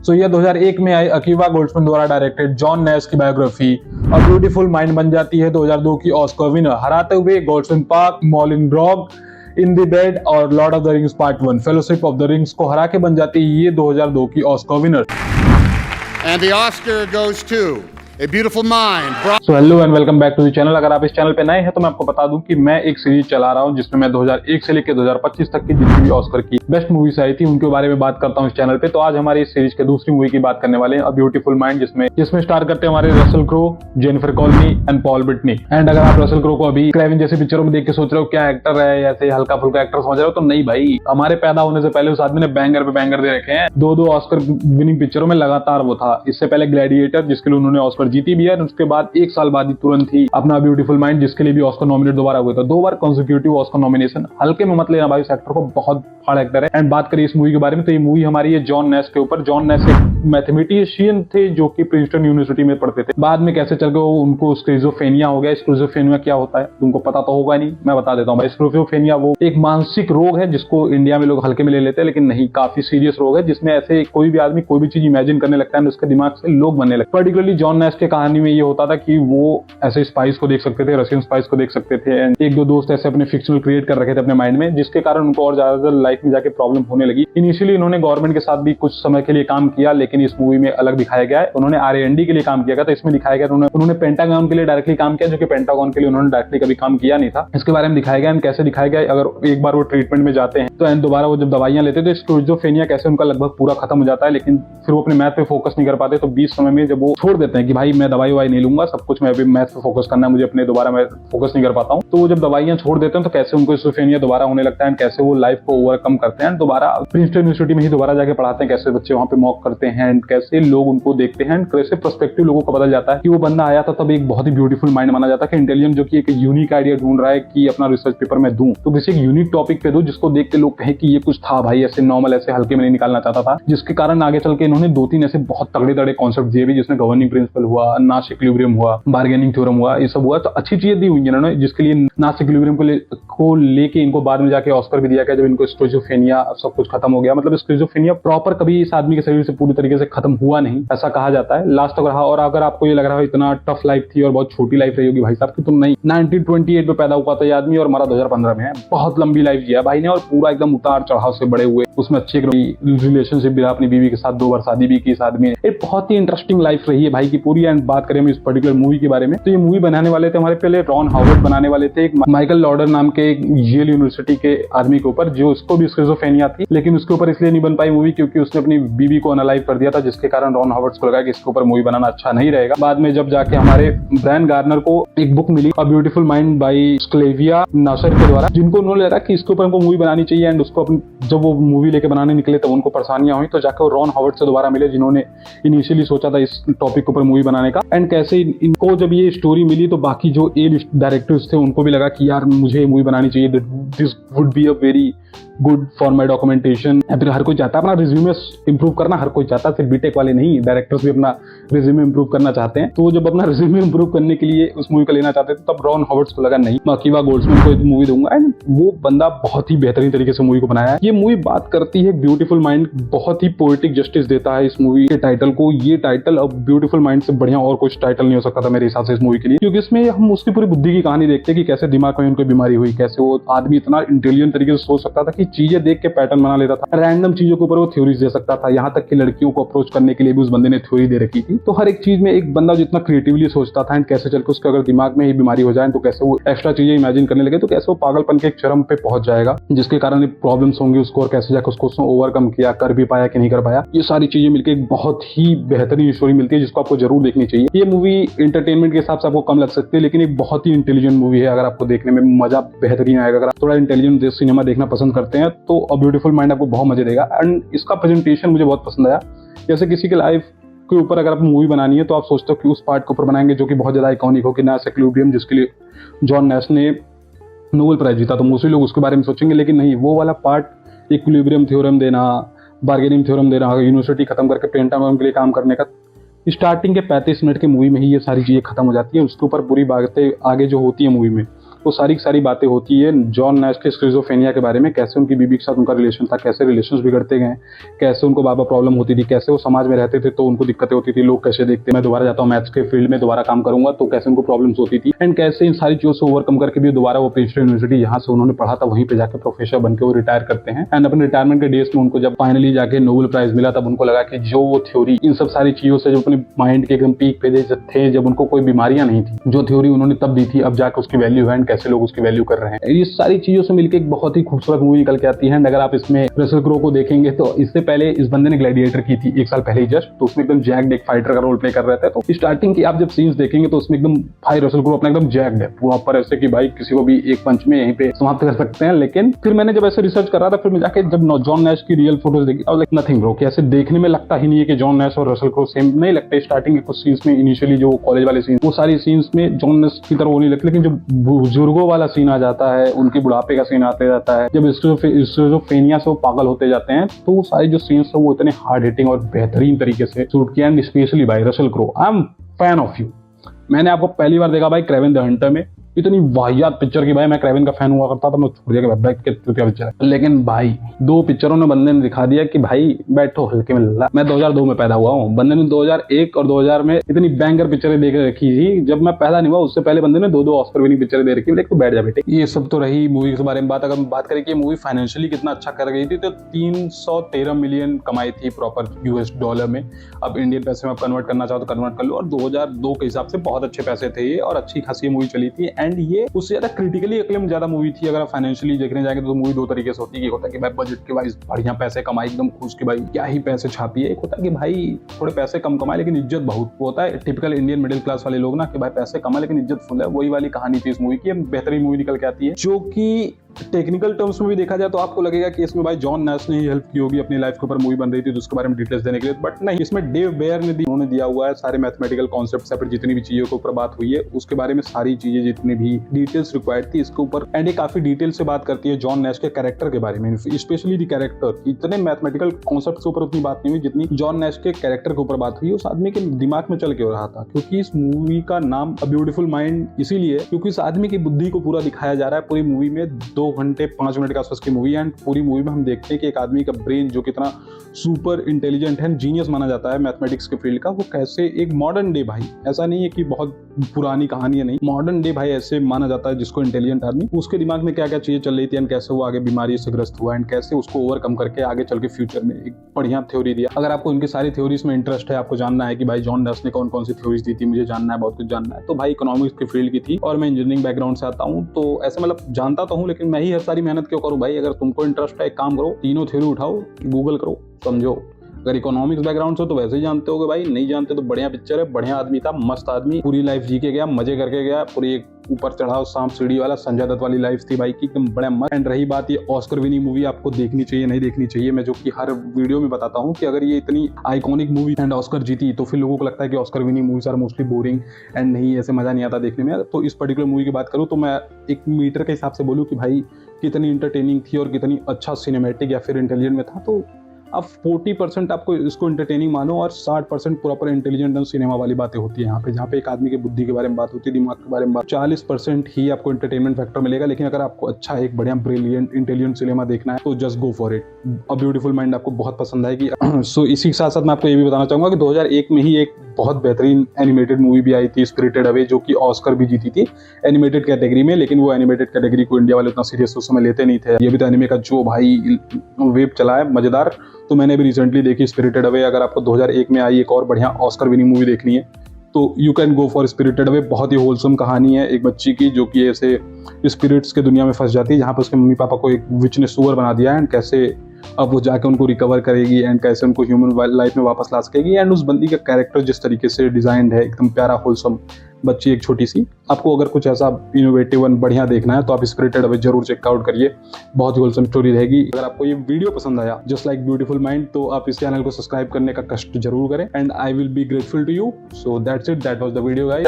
सो ये 2001 में आई अकीवा गोल्डस्मिथ द्वारा डायरेक्टेड जॉन नैश की बायोग्राफी अ ब्यूटीफुल माइंड बन जाती है 2002 की ऑस्कर विनर, हराते हुए गोल्डस्मिथ पार्क, मॉलिन ब्रॉग, इन द बेड और Lord of the Rings part 1 Fellowship of the Rings को हरा के बन जाती है ये 2002 की Oscar winner. And the Oscar goes to A Beautiful Mind। So hello and welcome back to the channel. अगर आप इस चैनल पे नए हैं तो मैं आपको बता दूं कि मैं एक सीरीज चला रहा हूं जिसमें मैं 2001 से लेकर 2025 तक की जितनी भी ऑस्कर की बेस्ट मूवीज आई थी उनके बारे में बात करता हूं इस चैनल पे। तो आज हमारी इस सीरीज के दूसरी मूवी की बात करने वाले हैं अ ब्यूटीफुल माइंड, जिसमें स्टार करते हैं हमारे रसल क्रो, जेनिफर कॉलोनी एंड पॉल बिटनी। एंड अगर आप रसल क्रो को अभी क्रेविन जैसी पिक्चरों में देख के सोच रहे हो क्या एक्टर है, ऐसे हल्का फुल्का एक्टर समझ रहे हो, तो नहीं भाई, हमारे पैदा होने से पहले उस आदमी ने बैंगर पे बैंगर दे रखे हैं। दो ऑस्कर विनिंग पिक्चरों में लगातार वो था। इससे पहले ग्लैडिएटर जिसके लिए उन्होंने ऑस्कर जीती भी है, उसके बाद एक साल बाद ही तुरंत ही अपना ब्यूटीफुल माइंड जिसके लिए भी ऑस्कर नॉमिनेट दोबारा हुए थे। 2 बार कंसेक्यूटिव ऑस्कर नॉमिनेशन। हल्के में मत लेना भाई, इस एक्टर को बहुत बड़ा एक्टर है। एंड बात करें इस मूवी के बारे में तो ये मूवी हमारी है जॉन नैश के ऊपर। जॉन नैश एक मैथमेटिशियन थे जो कि प्रिंसटन यूनिवर्सिटी में पढ़ते थे। बाद में कैसे चल गए उनको स्किज़ोफ्रेनिया हो गया। स्किज़ोफ्रेनिया क्या होता है तुमको पता तो होगा नहीं, मैं बता देता हूँ भाई। स्किज़ोफ्रेनिया वो एक मानसिक रोग है जिसको इंडिया में लोग हल्के में ले लेते हैं, लेकिन नहीं, काफी सीरियस रोग है जिसमें ऐसे कोई भी आदमी कोई भी चीज इमेजिन करने लगता है उसके दिमाग से लोग बनने लगते हैं। पर्टिकुलरली जॉन नैश के कहानी में ये होता था कि वो ऐसे स्पाइस को देख सकते थे, रशियन स्पाइस को देख सकते थे। एंड एक दो दोस्त ऐसे अपने फिक्शनल क्रिएट कर रखे थे अपने माइंड में, जिसके कारण उनको और ज्यादा लाइफ में जाके प्रॉब्लम होने लगी। इनिशियली इन्होंने गवर्नमेंट के साथ भी कुछ समय के लिए काम किया, लेकिन इस मूवी में अलग दिखाया गया है। उन्होंने R&D के लिए काम किया था, तो इसमें दिखाया गया उन्होंने पेंटागन के लिए डायरेक्टली काम किया, जो कि पेंटागन के लिए उन्होंने डायरेक्टली कभी काम किया नहीं था। इसके बारे में दिखाया गया। कैसे दिखाया गया, अगर एक बार वो ट्रीटमेंट में जाते हैं तो एंड दोबारा वो जब दवाइयां लेते तो स्किज़ोफ्रेनिया कैसे उनका लगभग पूरा खत्म हो जाता है, लेकिन फिर वो अपने मैथ पे फोकस नहीं कर पाते। तो बीच समय में जब वो छोड़ देते हैं कि भाई मैं दवाई नहीं लूंगा, सब कुछ मैं अभी मैथ पे फोकस करना है, मुझे अपने दोबारा मैं फोकस नहीं कर पाता हूँ, तो वो जब दवाइयां छोड़ देते हैं तो कैसे उनको स्किज़ोफ्रेनिया दोबारा होने लगता है, कैसे वो लाइफ को ओवरकम करते हैं, दोबारा प्रिंसटन यूनिवर्सिटी में ही दोबारा जाके पढ़ाते हैं, कैसे बच्चे वहां पे मॉक करते हैं, कैसे लोग उनको देखते हैं, कैसे पर्सपेक्टिव लोगों को बदल जाता है कि वो बंदा आया था तब एक बहुत ही ब्यूटीफुल माइंड माना जाता है कि इंटेलिजेंट, जो कि एक यूनिक आइडिया ढूंढ रहा है कि अपना रिसर्च पेपर में दूं, तो किसी एक यूनिक टॉपिक पे दूं जिसको देख के लोग कहें कि ये कुछ था भाई, ऐसे नॉर्मल ऐसे हल्के में नहीं निकालना चाहता था। जिसके कारण आगे चल के इन्होंने 2-3 ऐसे बहुत तगड़े कॉन्सेप्ट दिए भी, जिसमें गवर्निंग प्रिंसिपल हुआ, नाश इक्विलिब्रियम हुआ, बार्गेनिंग थ्योरम हुआ, ये सब हुआ। तो अच्छी चीजें दी हुई इन्होंने, जिसके लिए नाश इक्विलिब्रियम को लेके इनको बाद में जाके ऑस्कर भी दिया गया जब इनको स्किज़ोफ्रेनिया सब कुछ खत्म हो गया। मतलब स्किज़ोफ्रेनिया प्रॉपर कभी इस आदमी के शरीर से पूरी तरीके से खत्म हुआ नहीं, ऐसा कहा जाता है लास्ट तक रहा। और अगर आपको ये लग रहा है इतना टफ लाइफ थी और बहुत छोटी लाइफ रही होगी भाई साहब की, तुम नहीं, 1928 में पैदा हुआ था ये आदमी और मरा 2015 में है। बहुत लंबी लाइफ जिया भाई ने और पूरा एकदम उतार चढ़ाव से बड़े हुए, उसमें अच्छी रिलेशनशिप भी अपनी बीवी के साथ, 2 बार शादी भी की इस आदमी ने। एक बहुत ही इंटरेस्टिंग लाइफ रही है भाई की पूरी। एंड बात करें हम इस पर्टिकुलर मूवी के बारे में तो ये मूवी बनाने वाले थे हमारे पहले रॉन हॉवर्ड बनाने वाले थे, एक माइकल लॉर्डर नाम के एक येल यूनिवर्सिटी के आदमी के ऊपर, जो उसको भी स्किज़ोफ्रेनिया थी, लेकिन उसके ऊपर इसलिए नहीं बन पाई मूवी क्योंकि उसने अपनी बीवी को अनलाइव कर दिया था, जिसके कारण रॉन हॉवर्ड को लगा कि इसके ऊपर मूवी बनाना अच्छा नहीं रहेगा। बाद में जब जाके हमारे ब्रायन गार्नर को एक बुक मिली A Beautiful Mind by Sylvia Nasar के द्वारा, जिनको उन्होंने लगा कि इसके ऊपर हमको मूवी बनानी चाहिए। एंड उसको जब वो मूवी लेके बनाने निकले तब उनको परेशानियां हुई, तो जाकर रॉन हॉवर्ड से दोबारा मिले, जिन्होंने इनिशियली सोचा था इस टॉपिक के ऊपर मूवी बनाने का। एंड कैसे इनको जब ये स्टोरी मिली तो बाकी जो ए लिस्ट डायरेक्टर्स थे उनको भी लगा कि यार मुझे मूवी बनानी चाहिए, this would be a very good for my documentation. फिर हर कोई चाहता है अपना रिज्यूमे इंप्रूव करना, हर कोई चाहता है, सिर्फ बीटेक वाले नहीं, डायरेक्टर्स भी अपना रिज्यूमे इंप्रूव करना चाहते हैं। तो जब अपना रिज्यूमे इंप्रूव करने के लिए उस मूवी को लेना चाहते थे तब रॉन हॉवर्ड्स को लगा नहीं, मैं अकीवा गोल्डस्मिथ को मूवी दूंगा। एंड वो बंदा बहुत ही बेहतरीन तरीके से मूवी को बनाया है। ये मूवी बात करती है ब्यूटीफुल माइंड, बहुत ही पोएटिक जस्टिस देता है इस मूवी के टाइटल को। ये टाइटल अब ब्यूटीफुल माइंड से बढ़िया और कुछ टाइटल नहीं हो सकता था मेरे हिसाब से इस मूवी के लिए, क्योंकि इसमें हम उसकी पूरी बुद्धि की कहानी देखते हैं कि कैसे दिमाग में उनको बीमारी हुई, कैसे वो आदमी इतना इंटेलिजेंट तरीके से सोच सकता था कि चीजें देख के पैटर्न बना लेता था, रैंडम चीजों के ऊपर वो थ्योरीज दे सकता था। यहाँ तक कि लड़कियों को अप्रोच करने के लिए भी उस बंदे ने थ्योरी दे रखी थी। तो हर एक चीज में एक बंदा जितना क्रिएटिवली सोचता था एंड कैसे चल के उसके अगर दिमाग में ही बीमारी हो जाए तो कैसे वो एक्स्ट्रा चीजें इमेजिन करने लगे, तो कैसे वो पागलपन के एक चरम पे पहुंच जाएगा, जिसके कारण प्रॉब्लम्स होंगी उसको, और कैसे जाकर उसको ओवरकम किया, कर भी पाया कि नहीं कर पाया। ये सारी चीजें मिलकर एक बहुत ही बेहतरीन स्टोरी मिलती है जिसको आपको जरूर देखनी चाहिए। ये मूवी एंटरटेनमेंट के हिसाब से आपको कम लग सकती है, लेकिन एक बहुत ही इंटेलिजेंट मूवी है। अगर आपको देखने में मजा बेहतरीन आएगा, अगर आप थोड़ा इंटेलिजेंट सिनेमा देखना पसंद करते हैं तो अ ब्यूटीफुल माइंड आपको बहुत मजे देगा। एंड इसका प्रेजेंटेशन मुझे बहुत पसंद आया। जैसे किसी के लाइफ के ऊपर अगर आप मूवी बनानी है तो आप सोचते हो कि उस पार्ट के ऊपर बनाएंगे जो कि बहुत ज्यादा आइकॉनिक हो, कि नाश इक्विलिब्रियम जिसके लिए जॉन नैश ने नोबेल प्राइज जीता, तो मोस्टली लोग उसके बारे में सोचेंगे। लेकिन नहीं, वो वाला पार्ट इक्विलिब्रियम थ्योरम देना, बार्गेनिंग थ्योरम देना, यूनिवर्सिटी खत्म करके पेंटागन के लिए काम करने का, स्टार्टिंग के 35 मिनट की मूवी में ही ये सारी चीजें खत्म हो जाती है। उसके ऊपर पूरी बातें आगे जो होती है मूवी में वो सारी की सारी बातें होती है जॉन नैश के स्किज़ोफ्रेनिया के बारे में, कैसे उनकी बीवी के साथ उनका रिलेशन था, कैसे रिलेशंस बिगड़ते गए, कैसे उनको बार बार प्रॉब्लम होती थी, कैसे वो समाज में रहते थे तो उनको दिक्कतें होती थी, लोग कैसे देखते। मैं दोबारा जाता हूँ मैथ्स के फील्ड में, दोबारा काम करूंगा तो कैसे उनको प्रॉब्लम्स होती थी एंड कैसे इन सारी चीजों से ओवरकम करके भी दोबारा वो प्रिंसटन यूनिवर्सिटी जहाँ से उन्होंने पढ़ा था वहीं पे जाकर प्रोफेसर बनकर वो रिटायर करते हैं। एंड अपने रिटायरमेंट के डेज में उनको जब फाइनली जाके नोबेल प्राइज मिला तब उनको लगा कि जो वो थ्योरी इन सब सारी चीजों से जो अपने माइंड के एकदम पीक पे थे, जब उनको कोई बीमारियां नहीं थी, जो थ्योरी उन्होंने तब दी थी अब जाकर उसकी वैल्यू है एंड कैसे लोग उसकी वैल्यू कर रहे हैं। ये सारी चीजों से मिलकर एक बहुत ही खूबसूरत मूवी निकल के आती है। अगर आप इसमें रसल क्रो को देखेंगे तो इससे पहले इस बंदे ने ग्लैडिएटर की थी 1 साल पहले ही जस्ट, तो उसमें एकदम जैक्ड एक फाइटर का रोल प्ले कर रहे थे। तो स्टार्टिंग की आप जब सीन्स देखेंगे तो उसमें एकदम भाई रसल क्रो अपना एकदम जैक्ड है प्रॉपर, ऐसे कि भाई किसी को भी एक पंच में यहीं पे समाप्त कर सकते हैं। लेकिन फिर मैंने जब ऐसे रिसर्च कर रहा था, फिर मैं जाके जब जॉन नैश की रियल फोटोज देखी, I was like nothing bro, कि ऐसे देखने में लगता ही नहीं है कि जॉन नैश और रसल क्रो सेम नहीं लगते। स्टार्टिंग के कुछ सीन्स में इनिशियली जो कॉलेज वाले सीन, वो सारी सीन्स में जॉन नैश की तरह वो नहीं लगते, लेकिन जब बुजुर्गों वाला सीन आ जाता है, उनके बुढ़ापे का सीन आते जाता है, जब स्किज़ोफ्रेनिया से वो पागल होते जाते हैं, तो वो सारे जो सीन्स है वो इतने हार्ड हिटिंग और बेहतरीन तरीके से शूट किया and specially by Russell Crowe. I am fan of you. मैंने आपको पहली बार देखा भाई क्रेवन द हंटर में, इतनी वाहियात पिक्चर की भाई, मैं क्रेवन का फैन हुआ करता था, मैं छोड़ दिया कि भाई क्या पिक्चर है। लेकिन भाई 2 पिक्चरों ने बंदे ने दिखा दिया कि भाई बैठो हल्के में लल्ला। मैं 2002 में पैदा हुआ हूँ, बंदे ने 2001 और 2000 में इतनी बैंगर पिक्चरें देख रखी थी। जब मैं पैदा नहीं हुआ उससे पहले बंदे ने 2 ऑस्कर विनिंग पिक्चरें दे रखी। लेकिन बैठ जा बेटे। ये सब तो रही मूवी के बारे में बात। अगर हम बात करें कि मूवी फाइनेंशियली कितना अच्छा कर गई थी, तो 313 मिलियन कमाई थी प्रॉपर US डॉलर में। अब इंडियन पैसे में आप कन्वर्ट करना चाहो तो कन्वर्ट कर लो, और 2002 के हिसाब से बहुत अच्छे पैसे थे ये, और अच्छी खासी मूवी चली थी। एंड ये उससे ज्यादा क्रिटिकली एक्लेम ज्यादा मूवी थी। अगर आप फाइनेंशियली देखने जाएंगे तो मूवी 2 तरीके से होती है। एक होता है कि भाई बजट के वाइज बढ़िया पैसे कमाई, एकदम खुश कि भाई क्या ही पैसे छापी है। एक होता है कि भाई थोड़े पैसे कम कमाए लेकिन इज्जत बहुत। होता है टिपिकल इंडियन मिडिल क्लास वाले लोग ना, कि भाई पैसे कमा लेकिन इज्जत फुल है। वही वाली कहानी थी इस मूवी की। बेहतरीन मूवी निकल के आती है, जो कि टेक्निकल टर्म्स में भी देखा जाए तो आपको लगेगा कि इसमें भाई जॉन नैश ने ही हेल्प की होगी, अपनी लाइफ के ऊपर मूवी बन रही थी तो उसके बारे में डिटेल्स देने के लिए। बट नहीं, इसमें डेव बेयर ने उन्होंने दिया हुआ है सारे मैथमेटिकल कॉन्सेप्ट्स, या फिर जितनी भी चीजों के ऊपर बात हुई है उसके बारे में सारी चीजें, जितनी भी डिटेल्स रिक्वायर्ड थी इसके ऊपर। एंड ये काफी डिटेल से बात करती है जॉन नैश के कैरेक्टर के बारे में, स्पेशली द कैरेक्टर। इतने मैथमेटिकल कॉन्सेप्ट के ऊपर उतनी बात नहीं हुई जितनी जॉन नैश के कैरेक्टर के ऊपर बात हुई। उस आदमी के दिमाग में चल के हो रहा था, क्योंकि इस मूवी का नाम अ ब्यूटीफुल माइंड इसीलिए क्योंकि इस आदमी की बुद्धि को पूरा दिखाया जा रहा है पूरी मूवी में। 2 घंटे 5 मिनट के आसपास की मूवी है। एंड पूरी मूवी में हम देखते हैं कि एक आदमी का ब्रेन जो कितना सुपर इंटेलिजेंट है, जीनियस माना जाता है मैथमेटिक्स के फील्ड का, वो कैसे एक मॉडर्न डे भाई, ऐसा नहीं है कि बहुत पुरानी कहानी है, नहीं, मॉडर्न डे भाई ऐसे माना जाता है जिसको इंटेलिजेंट आदमी, उसके दिमाग में क्या क्या चीजें चल रही थी एंड कैसे वो आगे बीमारी से ग्रस्त हुआ एंड कैसे उसको ओवरकम करके आगे चल के फ्यूचर में एक बढ़िया थ्योरी दिया। अगर आपको इनकी सारी थ्योरीज में इंटरेस्ट है, आपको जानना है कि भाई जॉन नैश ने कौन कौन सी थ्योरीज दी थी, मुझे जानना है, बहुत कुछ जानना है, तो भाई इकोनॉमिक्स की फील्ड की थी और मैं इंजीनियरिंग बैकग्राउंड से आता हूँ, तो ऐसे मतलब जानता तो हूँ, लेकिन मैं ही हर सारी मेहनत क्यों करूँ भाई। अगर तुमको इंटरेस्ट है, एक काम करो, तीनों थ्योरी उठाओ, गूगल करो, समझो। अगर इकोनॉमिक्स बैकग्राउंड से तो वैसे ही जानते होगे भाई, नहीं जानते तो बढ़िया पिक्चर है, बढ़िया आदमी था, मस्त आदमी, पूरी लाइफ जी के गया, मजे करके गया, पूरी एक ऊपर चढ़ाव सांप सीढ़ी वाला संजय दत्त वाली लाइफ थी भाई की, एकदम बड़ा मस्त। एंड रही बात ये ऑस्कर विनिंग मूवी आपको देखनी चाहिए नहीं देखनी चाहिए, मैं जो कि हर वीडियो में बताता हूँ कि अगर ये इतनी आइकॉनिक मूवी एंड ऑस्कर जीती तो फिर लोगों को लगता है कि Oscar winning movies are mostly boring and नहीं, ऐसे मजा नहीं आता देखने में। तो इस पर्टिकुलर मूवी की बात करूँ तो मैं एक मीटर के हिसाब से बोलूँ कि भाई कितनी इंटरटेनिंग थी और कितनी अच्छा सिनेमैटिक या फिर इंटेलिजेंट में था। तो अब 40% आपको इसको इंटरटेनिंग मानो और 60% प्रॉपर इंटेलिजेंट एंड सिनेमा वाली बातें होती है यहाँ पे, जहाँ पे एक आदमी की बुद्धि के बारे में बात होती है, दिमाग के बारे में बात। 40% ही आपको इंटरटेनमेंट फैक्टर मिलेगा। लेकिन अगर आपको अच्छा एक बढ़िया ब्रिलियंट इंटेलिजेंट सिनेमा देखना है तो just go for it. A Beautiful mind आपको बहुत पसंद आएगी। सो इसी के साथ साथ मैं आपको ये भी बताना चाहूंगा कि 2001 में ही एक बहुत बेहतरीन एनिमेटेड मूवी भी आई थी, स्पिरिटेड अवे, जो कि ऑस्कर भी जीती थी एनिमेटेड कैटेगरी में। लेकिन वो एनिमेटेड कैटेगरी को इंडिया वाले उतना सीरियस उस समय लेते नहीं थे। ये भी तो एनिमे का जो भाई वेब चला है मजेदार, तो मैंने भी रिसेंटली देखी स्पिरिटेड अवे। अगर आपको 2001 में आई एक और बढ़िया ऑस्कर विनिंग मूवी देखनी है तो you can go for spirited away. बहुत ही होलसम कहानी है एक बच्ची की जो कि ऐसे स्पिरिट्स के दुनिया में फंस जाती है, जहाँ पर उसके मम्मी पापा को एक विच ने सुअर बना दिया है, एंड कैसे अब वो जाके उनको रिकवर करेगी एंड कैसे उनको ह्यूमन लाइफ में वापस ला सकेगी। एंड उस बंदी का कैरेक्टर जिस तरीके से डिजाइंड है, एकदम प्यारा होलसम बच्ची एक छोटी सी। आपको अगर कुछ ऐसा इनोवेटिव एंड बढ़िया देखना है तो आप स्पिरिटेड अवे जरूर चेकआउट करिए, बहुत ही होलसम स्टोरी रहेगी। अगर आपको ये वीडियो पसंद आया जस्ट लाइक ब्यूटीफुल माइंड, तो आप इस चैनल को सब्सक्राइब करने का कष्ट जरूर करें and I will be grateful to you. So that's it, that was the video guys.